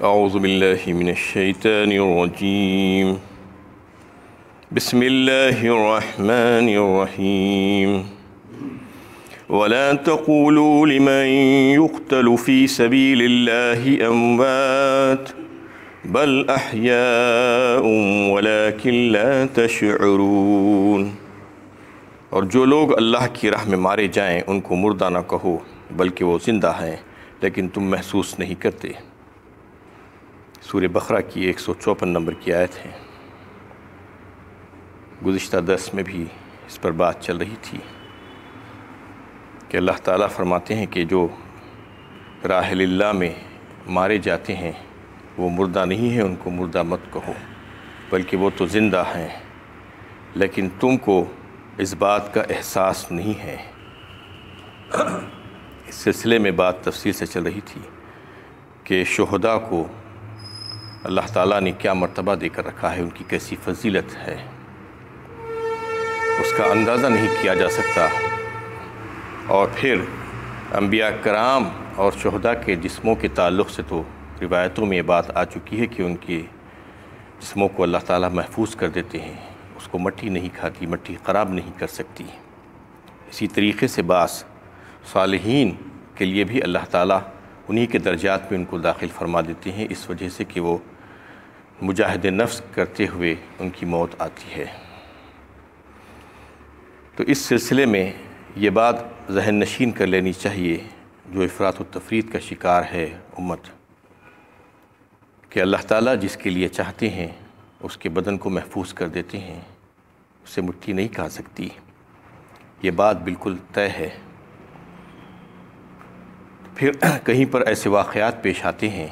اعوذ باللہ من الشیطان الرجیم بسم اللہ الرحمن الرحیم ولا تقولوا لمن يقتل في سبيل الله أموات بل أحياء ولكن لا تشعرون۔ اور جو لوگ اللہ کی راہ میں مارے جائیں ان کو مردہ نہ کہو بلکہ وہ زندہ ہیں لیکن تم محسوس نہیں کرتے۔ سورہ بقرہ کی 154 نمبر کی آیت ہے۔ گزشتہ درس میں بھی اس پر بات چل رہی تھی کہ اللہ تعالیٰ فرماتے ہیں کہ جو راہ اللہ میں مارے جاتے ہیں وہ مردہ نہیں ہیں، ان کو مردہ مت کہو بلکہ وہ تو زندہ ہیں، لیکن تم کو اس بات کا احساس نہیں ہے۔ اس سلسلے میں بات تفصیل سے چل رہی تھی کہ شہداء کو اللہ تعالیٰ نے کیا مرتبہ دے کر رکھا ہے، ان کی کیسی فضیلت ہے، اس کا اندازہ نہیں کیا جا سکتا۔ اور پھر انبیاء کرام اور شہداء کے جسموں کے تعلق سے تو روایتوں میں یہ بات آ چکی ہے کہ ان کے جسموں کو اللہ تعالیٰ محفوظ کر دیتے ہیں، اس کو مٹی نہیں کھاتی، مٹی خراب نہیں کر سکتی۔ اسی طریقے سے بعض صالحین کے لیے بھی اللہ تعالیٰ انہی کے درجات میں ان کو داخل فرما دیتے ہیں، اس وجہ سے کہ وہ مجاہد نفس کرتے ہوئے ان کی موت آتی ہے۔ تو اس سلسلے میں یہ بات ذہن نشین کر لینی چاہیے جو افراط و تفریط کا شکار ہے امت، کہ اللہ تعالیٰ جس کے لیے چاہتے ہیں اس کے بدن کو محفوظ کر دیتے ہیں، اسے مٹھی نہیں کھا سکتی، یہ بات بالکل طے ہے۔ پھر کہیں پر ایسے واقعات پیش آتے ہیں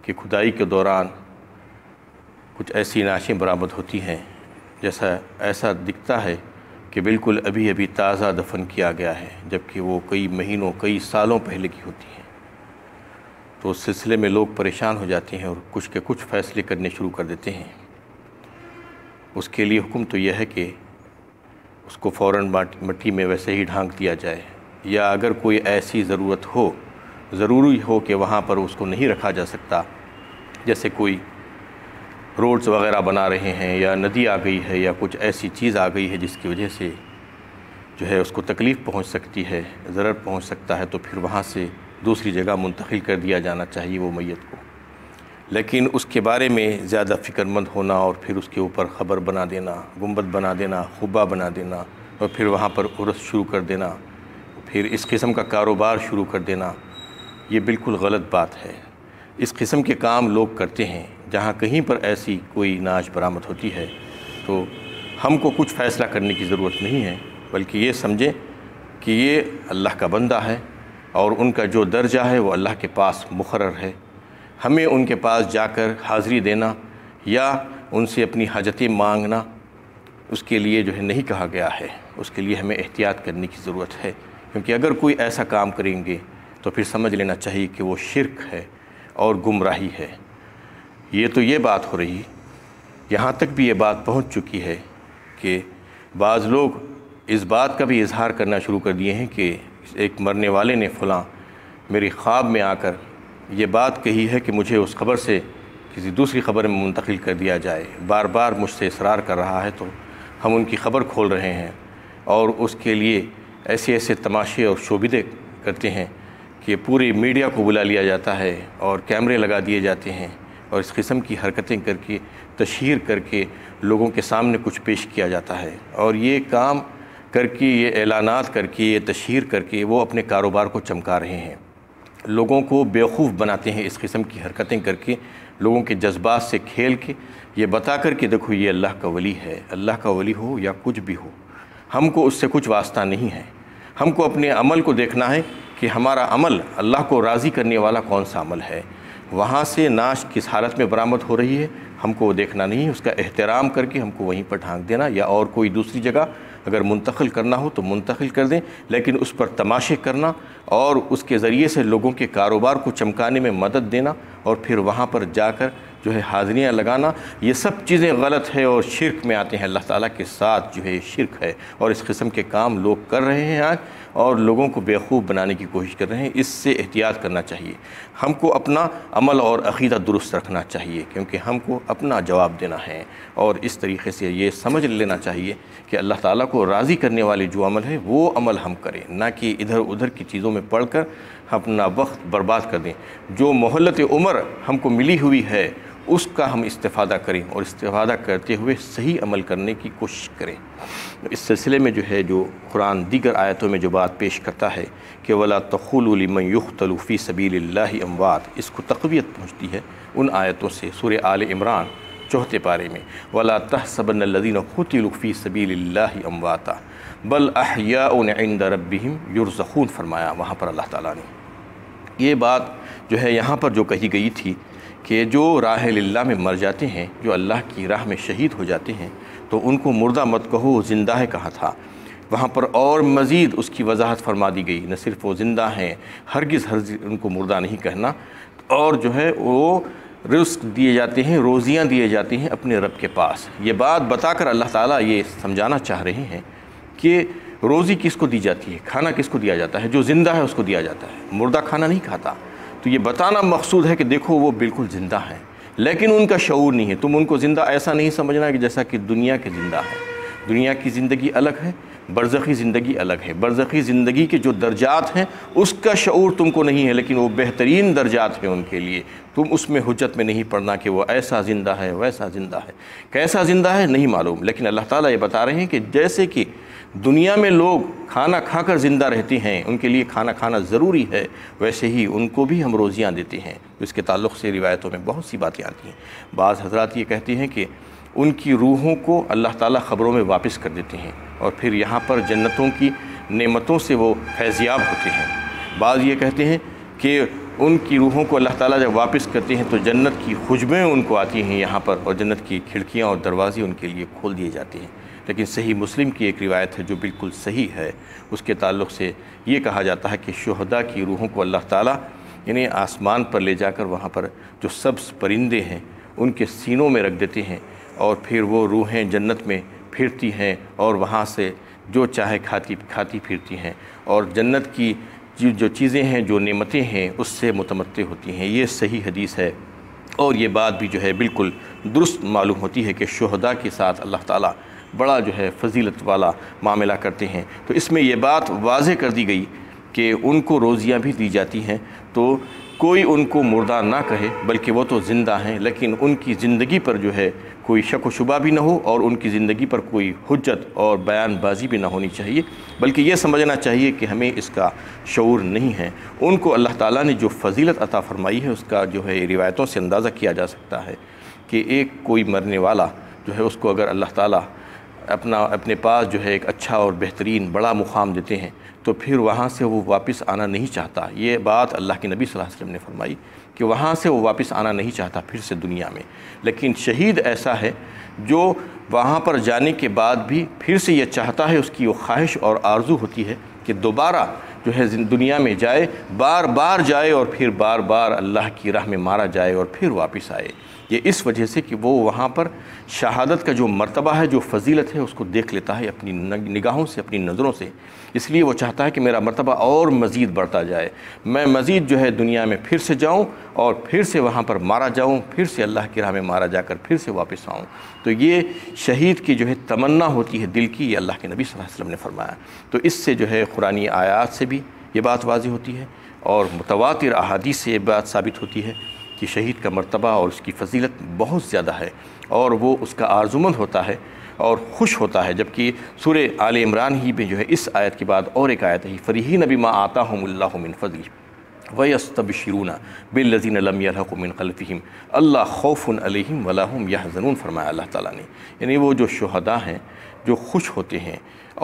کہ کھدائی کے دوران کچھ ایسی نعشیں برآمد ہوتی ہیں ایسا دکھتا ہے کہ بالکل ابھی ابھی تازہ دفن کیا گیا ہے، جبکہ وہ کئی مہینوں کئی سالوں پہلے کی ہوتی ہیں۔ تو اس سلسلے میں لوگ پریشان ہو جاتے ہیں اور کچھ کے کچھ فیصلے کرنے شروع کر دیتے ہیں۔ اس کے لیے حکم تو یہ ہے کہ اس کو فوراً مٹی میں ویسے ہی ڈھانک دیا جائے، یا اگر کوئی ایسی ضرورت ہو، ضروری ہو کہ وہاں پر اس کو نہیں رکھا جا سکتا، جیسے کوئی روڈز وغیرہ بنا رہے ہیں یا ندی آ گئی ہے یا کچھ ایسی چیز آ گئی ہے جس کی وجہ سے جو ہے اس کو تکلیف پہنچ سکتی ہے، ضرر پہنچ سکتا ہے، تو پھر وہاں سے دوسری جگہ منتقل کر دیا جانا چاہیے وہ میت کو۔ لیکن اس کے بارے میں زیادہ فکر مند ہونا اور پھر اس کے اوپر خبر بنا دینا، گنبد بنا دینا، قبہ بنا دینا اور پھر وہاں پر عرس شروع کر دینا، پھر اس قسم کا کاروبار شروع کر دینا، یہ بالکل غلط بات ہے۔ اس قسم کے کام لوگ کرتے ہیں۔ جہاں کہیں پر ایسی کوئی نعش برآمد ہوتی ہے تو ہم کو کچھ فیصلہ کرنے کی ضرورت نہیں ہے، بلکہ یہ سمجھیں کہ یہ اللہ کا بندہ ہے اور ان کا جو درجہ ہے وہ اللہ کے پاس مقرر ہے۔ ہمیں ان کے پاس جا کر حاضری دینا یا ان سے اپنی حاجتیں مانگنا اس کے لیے جو ہے نہیں کہا گیا ہے، اس کے لیے ہمیں احتیاط کرنے کی ضرورت ہے، کیونکہ اگر کوئی ایسا کام کریں گے تو پھر سمجھ لینا چاہیے کہ وہ شرک ہے اور گمراہی ہے۔ یہ تو یہ بات ہو رہی، یہاں تک بھی یہ بات پہنچ چکی ہے کہ بعض لوگ اس بات کا بھی اظہار کرنا شروع کر دیے ہیں کہ ایک مرنے والے نے فلاں میری خواب میں آ کر یہ بات کہی ہے کہ مجھے اس خبر سے کسی دوسری خبر میں منتقل کر دیا جائے، بار بار مجھ سے اصرار کر رہا ہے، تو ہم ان کی خبر کھول رہے ہیں اور اس کے لیے ایسے ایسے تماشے اور شوبدے کرتے ہیں کہ پوری میڈیا کو بلا لیا جاتا ہے اور کیمرے لگا دیے جاتے ہیں اور اس قسم کی حرکتیں کر کے تشہیر کر کے لوگوں کے سامنے کچھ پیش کیا جاتا ہے، اور یہ کام کر کے، یہ اعلانات کر کے، یہ تشہیر کر کے وہ اپنے کاروبار کو چمکا رہے ہیں، لوگوں کو بیوقوف بناتے ہیں اس قسم کی حرکتیں کر کے، لوگوں کے جذبات سے کھیل کے، یہ بتا کر کہ دیکھو یہ اللہ کا ولی ہے۔ اللہ کا ولی ہو یا کچھ بھی ہو، ہم کو اس سے کچھ واسطہ نہیں ہے، ہم کو اپنے عمل کو دیکھنا ہے کہ ہمارا عمل اللہ کو راضی کرنے والا کون سا عمل ہے۔ وہاں سے نعش کس حالت میں برآمد ہو رہی ہے ہم کو وہ دیکھنا نہیں، اس کا احترام کر کے ہم کو وہیں پر ڈھانک دینا، یا اور کوئی دوسری جگہ اگر منتقل کرنا ہو تو منتقل کر دیں، لیکن اس پر تماشے کرنا اور اس کے ذریعے سے لوگوں کے کاروبار کو چمکانے میں مدد دینا اور پھر وہاں پر جا کر جو ہے حاضریاں لگانا، یہ سب چیزیں غلط ہے اور شرک میں آتے ہیں، اللہ تعالیٰ کے ساتھ جو ہے شرک ہے، اور اس قسم کے کام لوگ کر رہے ہیں آج اور لوگوں کو بیوقوف بنانے کی کوشش کر رہے ہیں۔ اس سے احتیاط کرنا چاہیے، ہم کو اپنا عمل اور عقیدہ درست رکھنا چاہیے، کیونکہ ہم کو اپنا جواب دینا ہے، اور اس طریقے سے یہ سمجھ لینا چاہیے کہ اللہ تعالیٰ کو راضی کرنے والے جو عمل ہے وہ عمل ہم کریں، نہ کہ ادھر ادھر کی چیزوں میں پڑھ کر اپنا وقت برباد کر دیں۔ جو مہلت عمر ہم کو ملی ہوئی ہے اس کا ہم استفادہ کریں، اور استفادہ کرتے ہوئے صحیح عمل کرنے کی کوشش کریں۔ اس سلسلے میں جو ہے جو قرآن دیگر آیتوں میں جو بات پیش کرتا ہے کہ وَلَا تَقُولُوا لِمَنْ يُقْتَلُ فِي سَبِيلِ اللَّهِ أَمْوَاتٌ، اس کو تقویت پہنچتی ہے ان آیتوں سے سورہ آل عمران 4 پارے میں، وَلَا تَحْسَبَنَّ الَّذِينَ قُتِلُوا فِي سَبِيلِ اللَّهِ أَمْوَاتًا بَلْ أَحْيَاءٌ عِنْدَ رَبِّهِمْ يُرْزَقُونَ فرمایا وہاں پر اللہ تعالیٰ نے۔ یہ بات جو ہے یہاں پر جو کہی گئی تھی کہ جو راہ اللہ میں مر جاتے ہیں، جو اللہ کی راہ میں شہید ہو جاتے ہیں، تو ان کو مردہ مت کہو، زندہ ہے کہا تھا۔ وہاں پر اور مزید اس کی وضاحت فرما دی گئی، نہ صرف وہ زندہ ہیں، ہرگز ان کو مردہ نہیں کہنا، اور جو ہے وہ رزق دیے جاتے ہیں، روزیاں دیے جاتی ہیں اپنے رب کے پاس۔ یہ بات بتا کر اللہ تعالیٰ یہ سمجھانا چاہ رہے ہیں کہ روزی کس کو دی جاتی ہے، کھانا کس کو دیا جاتا ہے، جو زندہ ہے اس کو دیا جاتا ہے، مردہ کھانا نہیں کھاتا۔ تو یہ بتانا مقصود ہے کہ دیکھو وہ بالکل زندہ ہیں، لیکن ان کا شعور نہیں ہے۔ تم ان کو زندہ ایسا نہیں سمجھنا کہ جیسا کہ دنیا کے زندہ ہے۔ دنیا کی زندگی الگ ہے، برزخی زندگی الگ ہے۔ برزخی زندگی کے جو درجات ہیں اس کا شعور تم کو نہیں ہے، لیکن وہ بہترین درجات ہیں ان کے لیے۔ تم اس میں حجت میں نہیں پڑنا کہ وہ ایسا زندہ ہے، ویسا زندہ ہے، کیسا زندہ ہے نہیں معلوم، لیکن اللہ تعالیٰ یہ بتا رہے ہیں کہ جیسے کہ دنیا میں لوگ کھانا کھا کر زندہ رہتے ہیں، ان کے لیے کھانا کھانا ضروری ہے، ویسے ہی ان کو بھی ہم روزیاں دیتے ہیں۔ اس کے تعلق سے روایتوں میں بہت سی باتیں آتی ہیں۔ بعض حضرات یہ کہتے ہیں کہ ان کی روحوں کو اللہ تعالیٰ خبروں میں واپس کر دیتے ہیں، اور پھر یہاں پر جنتوں کی نعمتوں سے وہ فیضیاب ہوتے ہیں۔ بعض یہ کہتے ہیں کہ ان کی روحوں کو اللہ تعالیٰ جب واپس کرتے ہیں تو جنت کی خوشبوئیں ان کو آتی ہیں یہاں پر، اور جنت کی کھڑکیاں اور دروازے ان کے لیے کھول دیے جاتے ہیں۔ لیکن صحیح مسلم کی ایک روایت ہے جو بالکل صحیح ہے، اس کے تعلق سے یہ کہا جاتا ہے کہ شہداء کی روحوں کو اللہ تعالیٰ انہیں آسمان پر لے جا کر وہاں پر جو سبز پرندے ہیں ان کے سینوں میں رکھ دیتے ہیں، اور پھر وہ روحیں جنت میں پھرتی ہیں اور وہاں سے جو چاہے کھاتی پھرتی ہیں، اور جنت کی جو چیزیں ہیں، جو نعمتیں ہیں، اس سے متمتع ہوتی ہیں۔ یہ صحیح حدیث ہے، اور یہ بات بھی جو ہے بالکل درست معلوم ہوتی ہے کہ شہداء کے ساتھ اللہ تعالیٰ بڑا جو ہے فضیلت والا معاملہ کرتے ہیں۔ تو اس میں یہ بات واضح کر دی گئی کہ ان کو روزیاں بھی دی جاتی ہیں، تو کوئی ان کو مردہ نہ کہے، بلکہ وہ تو زندہ ہیں، لیکن ان کی زندگی پر جو ہے کوئی شک و شبہ بھی نہ ہو، اور ان کی زندگی پر کوئی حجت اور بیان بازی بھی نہ ہونی چاہیے، بلکہ یہ سمجھنا چاہیے کہ ہمیں اس کا شعور نہیں ہے۔ ان کو اللہ تعالیٰ نے جو فضیلت عطا فرمائی ہے اس کا جو ہے روایتوں سے اندازہ کیا جا سکتا ہے کہ ایک کوئی مرنے والا جو ہے اس کو اگر اللہ تعالیٰ اپنے پاس جو ہے ایک اچھا اور بہترین بڑا مقام دیتے ہیں تو پھر وہاں سے وہ واپس آنا نہیں چاہتا۔ یہ بات اللہ کے نبی صلی اللہ علیہ وسلم نے فرمائی کہ وہاں سے وہ واپس آنا نہیں چاہتا پھر سے دنیا میں۔ لیکن شہید ایسا ہے جو وہاں پر جانے کے بعد بھی پھر سے یہ چاہتا ہے، اس کی وہ خواہش اور آرزو ہوتی ہے کہ دوبارہ جو ہے دنیا میں جائے، بار بار جائے، اور پھر بار بار اللہ کی راہ میں مارا جائے اور پھر واپس آئے۔ یہ اس وجہ سے کہ وہ وہاں پر شہادت کا جو مرتبہ ہے، جو فضیلت ہے، اس کو دیکھ لیتا ہے اپنی نگاہوں سے، اپنی نظروں سے۔ اس لیے وہ چاہتا ہے کہ میرا مرتبہ اور مزید بڑھتا جائے، میں مزید جو ہے دنیا میں پھر سے جاؤں اور پھر سے وہاں پر مارا جاؤں، پھر سے اللہ کی راہ میں مارا جا کر پھر سے واپس آؤں۔ تو یہ شہید کی جو ہے تمنا ہوتی ہے دل کی، یہ اللہ کے نبی صلی اللہ علیہ وسلم نے فرمایا۔ تو اس سے جو ہے قرآنی آیات سے بھی یہ بات واضح ہوتی ہے، اور متواتر احادیث سے یہ بات ثابت ہوتی ہے کہ شہید کا مرتبہ اور اس کی فضیلت بہت زیادہ ہے، اور وہ اس کا آرزومند ہوتا ہے اور خوش ہوتا ہے۔ جبکہ سورہ آل عمران ہی میں جو ہے اس آیت کے بعد اور ایک آیت ہے، فَرِحِینَ بِمَا آتَاهُمُ اللَّهُ مِنْ فَضْلِهِ وَيَسْتَبْشِرُونَ بِالَّذِينَ لَمْ يَلْحَقُوا مِنْ خَلْفِهِمْ أَلَّا خَوْفٌ عَلَيْهِمْ وَلَا هُمْ يَحْزَنُونَ فرمایا اللہ تعالیٰ نے۔ یعنی وہ جو شہداء ہیں جو خوش ہوتے ہیں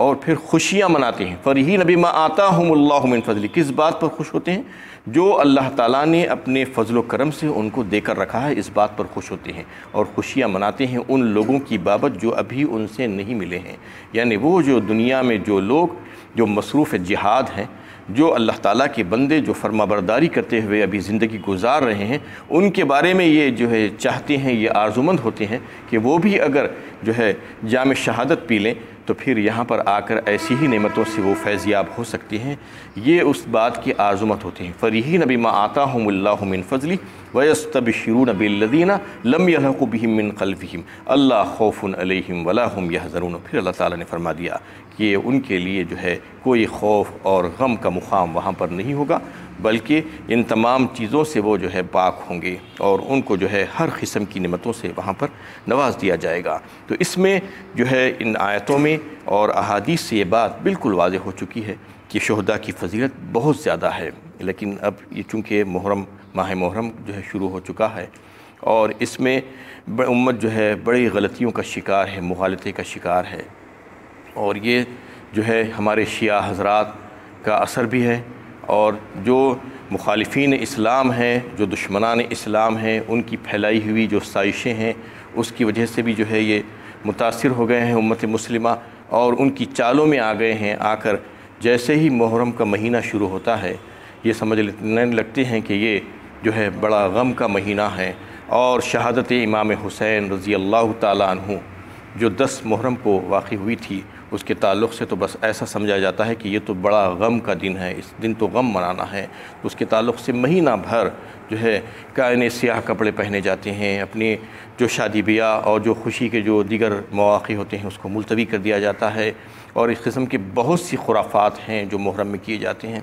اور پھر خوشیاں مناتے ہیں، فَرِحِینَ بِمَا آتَاهُمُ اللَّهُ مِنْ فَضْلِهِ، کس بات پر خوش ہوتے ہیں؟ جو اللہ تعالیٰ نے اپنے فضل و کرم سے ان کو دے کر رکھا ہے، اس بات پر خوش ہوتے ہیں، اور خوشیاں مناتے ہیں ان لوگوں کی بابت جو ابھی ان سے نہیں ملے ہیں۔ یعنی وہ جو دنیا میں جو لوگ جو مصروف جہاد ہیں، جو اللہ تعالیٰ کے بندے جو فرما برداری کرتے ہوئے ابھی زندگی گزار رہے ہیں، ان کے بارے میں یہ جو ہے چاہتے ہیں، یہ آرزومند ہوتے ہیں کہ وہ بھی اگر جو ہے جام شہادت پی لیں تو پھر یہاں پر آ کر ایسی ہی نعمتوں سے وہ فیضیاب ہو سکتے ہیں۔ یہ اس بات کی آرزومند ہوتے ہیں۔ فریحین بما آتاہم اللہ من فضلہ ویستبشرون بالذین لم یلحقوا بہم من خلفہم الا خوف علیہم ولا ہم یحزنون۔ پھر اللہ تعالیٰ نے فرما دیا کہ ان کے لیے جو ہے کوئی خوف اور غم کا مقام وہاں پر نہیں ہوگا، بلکہ ان تمام چیزوں سے وہ جو ہے پاک ہوں گے اور ان کو جو ہے ہر قسم کی نعمتوں سے وہاں پر نواز دیا جائے گا۔ تو اس میں جو ہے ان آیتوں میں اور احادیث سے یہ بات بالکل واضح ہو چکی ہے کہ شہداء کی فضیلت بہت زیادہ ہے۔ لیکن اب یہ چونکہ ماہ محرم جو ہے شروع ہو چکا ہے اور اس میں امت جو ہے بڑی غلطیوں کا شکار ہے، مغالطے کا شکار ہے، اور یہ جو ہے ہمارے شیعہ حضرات کا اثر بھی ہے، اور جو مخالفین اسلام ہیں، جو دشمنان اسلام ہیں، ان کی پھیلائی ہوئی جو سازشیں ہیں، اس کی وجہ سے بھی جو ہے یہ متاثر ہو گئے ہیں امت مسلمہ، اور ان کی چالوں میں آ گئے ہیں۔ آ کر جیسے ہی محرم کا مہینہ شروع ہوتا ہے یہ سمجھنے لگتے ہیں کہ یہ جو ہے بڑا غم کا مہینہ ہے، اور شہادت امام حسین رضی اللہ تعالیٰ عنہ جو 10 محرم کو واقع ہوئی تھی، اس کے تعلق سے تو بس ایسا سمجھا جاتا ہے کہ یہ تو بڑا غم کا دن ہے، اس دن تو غم منانا ہے۔ اس کے تعلق سے مہینہ بھر جو ہے کائنے سیاہ کپڑے پہنے جاتے ہیں، اپنے جو شادی بیاہ اور جو خوشی کے جو دیگر مواقع ہوتے ہیں اس کو ملتوی کر دیا جاتا ہے، اور اس قسم کے بہت سی خرافات ہیں جو محرم میں کیے جاتے ہیں۔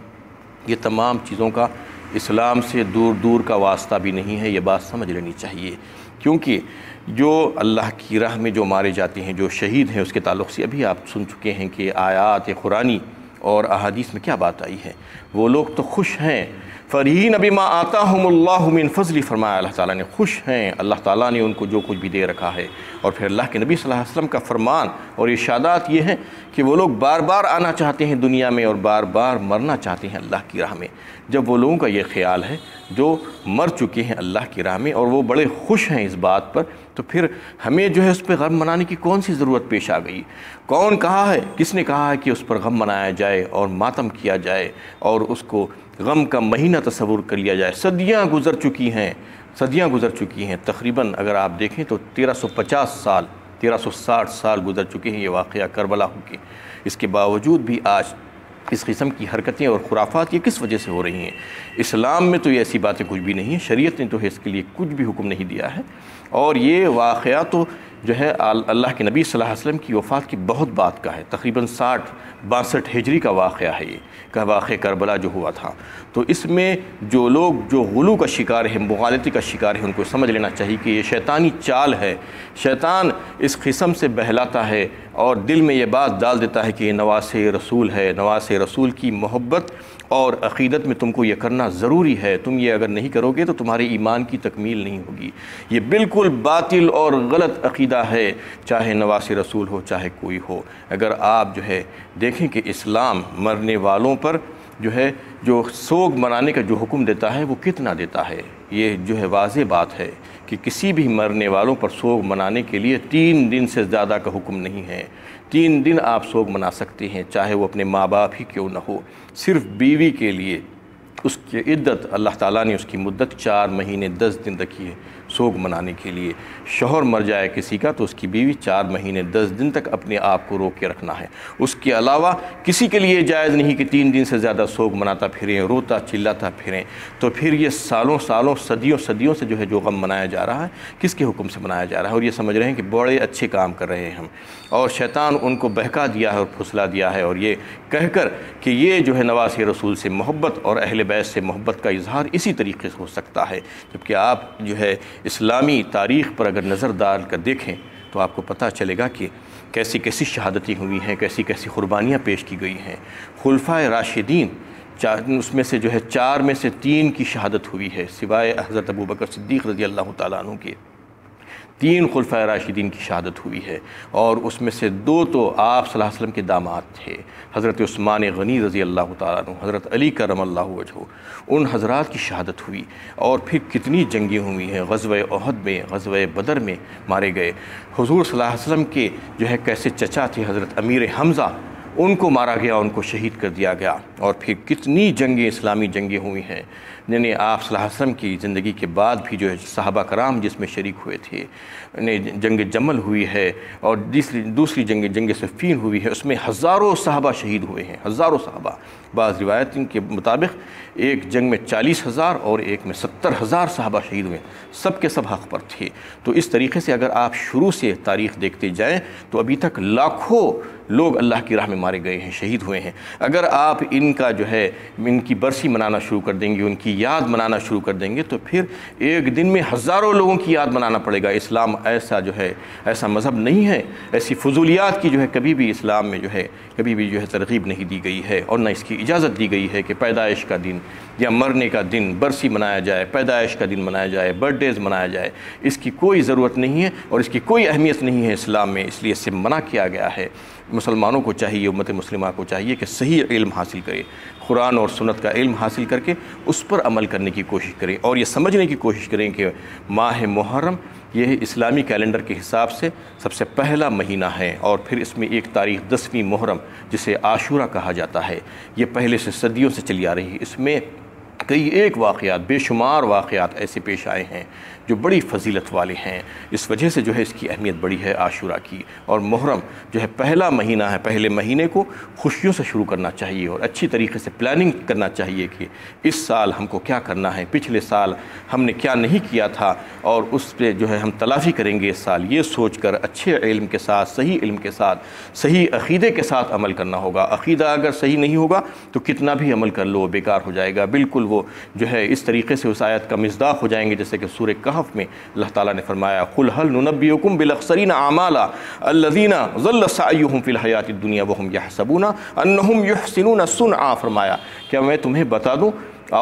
یہ تمام چیزوں کا اسلام سے دور دور کا واسطہ بھی نہیں ہے، یہ بات سمجھ لینی چاہیے، کیونکہ جو اللہ کی راہ میں جو مارے جاتے ہیں، جو شہید ہیں، اس کے تعلق سے ابھی آپ سن چکے ہیں کہ آیات قرآنی اور احادیث میں کیا بات آئی ہے۔ وہ لوگ تو خوش ہیں، فرحین بما آتاہم اللہ من فضل، فرمایا اللہ تعالیٰ نے، خوش ہیں، اللہ تعالیٰ نے ان کو جو کچھ بھی دے رکھا ہے۔ اور پھر اللہ کے نبی صلی اللہ علیہ وسلم کا فرمان اور ارشادات یہ ہیں کہ وہ لوگ بار بار آنا چاہتے ہیں دنیا میں اور بار بار مرنا چاہتے ہیں اللہ کی راہ میں۔ جب وہ لوگوں کا یہ خیال ہے جو مر چکے ہیں اللہ کی راہ میں اور وہ بڑے خوش ہیں اس بات پر، تو پھر ہمیں جو ہے اس پہ غم منانے کی کون سی ضرورت پیش آ گئی؟ کون کہا ہے، کس نے کہا ہے کہ اس پر غم منایا جائے اور ماتم کیا جائے اور اس کو غم کا مہینہ تصور کر لیا جائے؟ صدیاں گزر چکی ہیں، تقریباً اگر آپ دیکھیں تو 1360 سال گزر چکے ہیں یہ واقعہ کربلا ہو کے۔ اس کے باوجود بھی آج اس قسم کی حرکتیں اور خرافات یہ کس وجہ سے ہو رہی ہیں؟ اسلام میں تو یہ ایسی باتیں کچھ بھی نہیں ہیں، شریعت نے تو اس کے لیے کچھ بھی حکم نہیں دیا ہے، اور یہ واقعہ تو جو ہے اللہ کے نبی صلی اللہ علیہ وسلم کی وفات کی بہت بعد کا ہے، تقریباً 62 ہجری کا واقعہ ہے یہ کا واقعہ کربلا جو ہوا تھا۔ تو اس میں جو لوگ جو غلو کا شکار ہیں، مغالطے کا شکار ہیں، ان کو سمجھ لینا چاہیے کہ یہ شیطانی چال ہے۔ شیطان اس قسم سے بہلاتا ہے اور دل میں یہ بات ڈال دیتا ہے کہ یہ نواسے رسول ہے، نواسے رسول کی محبت اور عقیدت میں تم کو یہ کرنا ضروری ہے، تم یہ اگر نہیں کرو گے تو تمہارے ایمان کی تکمیل نہیں ہوگی۔ یہ بالکل باطل اور غلط عقیدہ ہے، چاہے نواسے رسول ہو چاہے کوئی ہو۔ اگر آپ جو ہے دیکھیں کہ اسلام مرنے والوں پر جو ہے جو سوگ منانے کا جو حکم دیتا ہے وہ کتنا دیتا ہے، یہ جو ہے واضح بات ہے کہ کسی بھی مرنے والوں پر سوگ منانے کے لیے 3 دن سے زیادہ کا حکم نہیں ہے۔ 3 دن آپ سوگ منا سکتے ہیں، چاہے وہ اپنے ماں باپ ہی کیوں نہ ہو۔ صرف بیوی کے لیے اس کی عدت اللہ تعالیٰ نے اس کی مدت 4 مہینے 10 دن رکھی ہے سوگ منانے کے لیے۔ شوہر مر جائے کسی کا تو اس کی بیوی 4 مہینے 10 دن تک اپنے آپ کو روک کے رکھنا ہے۔ اس کے علاوہ کسی کے لیے جائز نہیں کہ 3 دن سے زیادہ سوگ مناتا پھریں، روتا چلاتا پھریں۔ تو پھر یہ سالوں صدیوں سے جو ہے جو غم منایا جا رہا ہے، کس کے حکم سے منایا جا رہا ہے؟ اور یہ سمجھ رہے ہیں کہ بڑے اچھے کام کر رہے ہیں ہم، اور شیطان ان کو بہکا دیا ہے اور پھسلا دیا ہے، اور یہ کہہ کر کہ یہ جو ہے نواسے رسول سے محبت اور اہل بیت سے محبت کا اظہار اسی طریقے سے ہو سکتا ہے۔ جبکہ آپ جو ہے اسلامی تاریخ پر اگر نظر ڈال کر دیکھیں تو آپ کو پتہ چلے گا کہ کیسی کیسی شہادتیں ہوئی ہیں، کیسی کیسی قربانیاں پیش کی گئی ہیں۔ خلفائے راشدین اس میں سے جو ہے 4 میں سے 3 کی شہادت ہوئی ہے، سوائے حضرت ابوبکر صدیق رضی اللہ تعالیٰ عنہ کے 3 خلفائے راشدین کی شہادت ہوئی ہے، اور اس میں سے 2 تو آپ صلی اللہ علیہ وسلم کے داماد تھے، حضرت عثمان غنی رضی اللہ تعالیٰ عنہ، حضرت علی کرم اللہ وجہہ، ان حضرات کی شہادت ہوئی۔ اور پھر کتنی جنگیں ہوئی ہیں، غزوہ احد میں، غزوہ بدر میں مارے گئے۔ حضور صلی اللہ علیہ وسلم کے جو ہے کیسے چچا تھے حضرت امیر حمزہ، ان کو مارا گیا، ان کو شہید کر دیا گیا۔ اور پھر کتنی جنگیں، اسلامی جنگیں ہوئی ہیں، یعنی آپ صلی اللہ علیہ وسلم کی زندگی کے بعد بھی جو ہے صحابہ کرام جس میں شریک ہوئے تھے، جنگ جمل ہوئی ہے، اور دوسری جنگ صفین ہوئی ہے، اس میں ہزاروں صحابہ شہید ہوئے ہیں، ہزاروں صحابہ۔ بعض روایت کے مطابق ایک جنگ میں 40,000 اور ایک میں 70,000 صحابہ شہید ہوئے، سب کے سب حق پر تھے۔ تو اس طریقے سے اگر آپ شروع سے تاریخ دیکھتے جائیں تو ابھی تک لاکھوں لوگ اللہ کی راہ میں مارے گئے ہیں، شہید ہوئے ہیں۔ اگر آپ ان کا جو ہے ان کی برسی منانا شروع کر دیں گے، ان کی یاد منانا شروع کر دیں گے، تو پھر ایک دن میں ہزاروں لوگوں کی یاد منانا پڑے گا۔ اسلام ایسا مذہب نہیں ہے، ایسی فضولیات کی جو ہے کبھی بھی اسلام میں جو ہے کبھی بھی جو ہے ترغیب نہیں دی گئی ہے، اور نہ اس کی اجازت دی گئی ہے کہ پیدائش کا دن یا مرنے کا دن برسی منایا جائے، پیدائش کا دن منایا جائے، برتھ ڈیز منایا جائے۔ اس کی کوئی ضرورت نہیں ہے اور اس کی کوئی اہمیت نہیں ہے اسلام میں، اس لیے اس سے منع کیا گیا ہے۔ مسلمانوں کو چاہیے، امت مسلمہ کو چاہیے کہ صحیح علم حاصل کرے، قرآن اور سنت کا علم حاصل کر کے اس پر عمل کرنے کی کوشش کریں، اور یہ سمجھنے کی کوشش کریں کہ ماہ محرم یہ اسلامی کیلنڈر کے حساب سے سب سے پہلا مہینہ ہے، اور پھر اس میں ایک تاریخ 10ویں محرم جسے عاشورہ کہا جاتا ہے، یہ پہلے سے صدیوں سے چلی آ رہی ہے۔ اس میں کئی ایک واقعات، بے شمار واقعات ایسے پیش آئے ہیں جو بڑی فضیلت والے ہیں، اس وجہ سے جو ہے اس کی اہمیت بڑی ہے عاشورہ کی۔ اور محرم جو ہے پہلا مہینہ ہے، پہلے مہینے کو خوشیوں سے شروع کرنا چاہیے اور اچھی طریقے سے پلاننگ کرنا چاہیے کہ اس سال ہم کو کیا کرنا ہے، پچھلے سال ہم نے کیا نہیں کیا تھا، اور اس پہ جو ہے ہم تلافی کریں گے اس سال، یہ سوچ کر اچھے علم کے ساتھ، صحیح علم کے ساتھ، صحیح عقیدے کے ساتھ عمل کرنا ہوگا۔ عقیدہ اگر صحیح نہیں ہوگا تو کتنا بھی عمل کر لو بیکار ہو جائے گا، بالکل وہ جو ہے اس طریقے سے اس آیت کا مصداق ہو جائیں گے جیسے کہ سورہ کہف میں اللہ تعالیٰ نے فرمایا قُلْ هَلْ نُنَبِّئُكُمْ بِالْأَخْسَرِينَ أَعْمَالًا الَّذِينَ ضَلَّ سَعْيُهُمْ فِي الْحَيَاةِ الدُّنْيَا وَهُمْ يَحْسَبُونَ أَنَّهُمْ يُحْسِنُونَ صُنْعًا، فرمایا کیا میں تمہیں بتا دوں،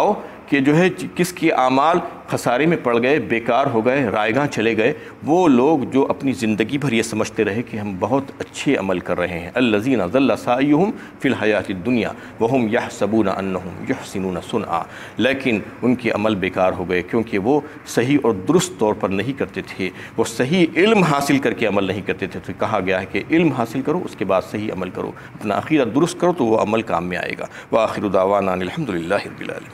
آؤ، کہ جو ہے کس کے اعمال خسارے میں پڑ گئے، بیکار ہو گئے، رائیگاں چلے گئے، وہ لوگ جو اپنی زندگی بھر یہ سمجھتے رہے کہ ہم بہت اچھے عمل کر رہے ہیں۔ الذین ضل سعیہم فی الحیاۃ الدنیا وہم یحسبون انہم یحسنون صنعا، لیکن ان کے عمل بیکار ہو گئے کیونکہ وہ صحیح اور درست طور پر نہیں کرتے تھے، وہ صحیح علم حاصل کر کے عمل نہیں کرتے تھے۔ تو کہا گیا ہے کہ علم حاصل کرو، اس کے بعد صحیح عمل کرو، اپنا عقیدہ درست کرو تو وہ عمل کام میں آئے گا۔ وآخر دعوانا الحمد للہ رب العالمین۔